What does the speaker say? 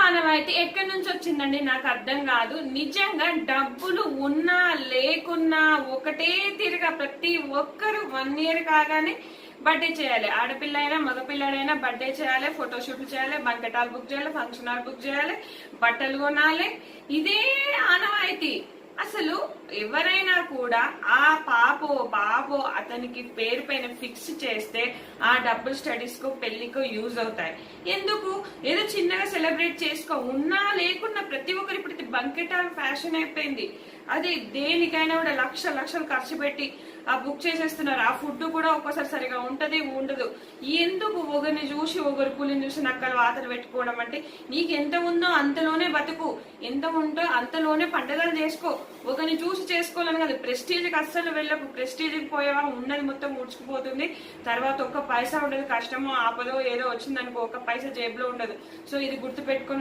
ఆనవాయితీ ఎక్కడి నుంచి వచ్చిందండి నాకు అర్థం కాదు. నిజంగా డబ్బులు ఉన్నా లేకున్నా ఒకటే తీరుగా ప్రతి ఒక్కరు 1 year కాగానే బర్త్డే చేయాలి. ఆడపిల్ల అయినా మగపిల్లడైనా బర్త్డే చేయాలి, ఫోటోషూట్లు చేయాలి, బంకెటాలు బుక్ చేయాలి, ఫంక్షన్ హాల్ బుక్ చేయాలి, బట్టలు కొనాలి. ఇదే ఆనవాయితీ. అసలు ఎవరైనా కూడా ఆ పాపో బాబో అతనికి పేరు పైన ఫిక్స్ చేస్తే ఆ డబ్బులు స్టడీస్ కు పెళ్లికో యూజ్ అవుతాయి. ఎందుకు ఏదో చిన్నగా సెలబ్రేట్ చేసుకో, ఉన్నా లేకున్నా ప్రతి ఒక్కరు ఇప్పుడు బంకెటాల్ ఫ్యాషన్ అయిపోయింది. అది దేనికైనా కూడా లక్షలు ఖర్చు పెట్టి ఆ బుక్ చేసేస్తున్నారు. ఆ ఫుడ్ కూడా ఒక్కోసారి సరిగా ఉంటది ఉండదు. ఎందుకు ఒకరిని చూసి ఒకరి కూలిని చూసి నక్కలు వాతలు పెట్టుకోవడం? అంటే నీకు ఎంత ఉందో అంతలోనే బతుకు, ఎంత ఉందో అంతలోనే పండుగలు చేసుకో. ఒకరిని చూసి చేసుకోవాలని కాదు. ప్రెస్టీజ్కి అస్సలు వెళ్ళకు. ప్రెస్టీజ్కి పోయేవా ఉన్నది మొత్తం ముడుచుకుపోతుంది. తర్వాత ఒక్క పైసా ఉండదు. కష్టమో ఆపదో ఏదో వచ్చిందనుకో ఒక్క పైసా జేబులో ఉండదు. సో ఇది గుర్తు పెట్టుకొని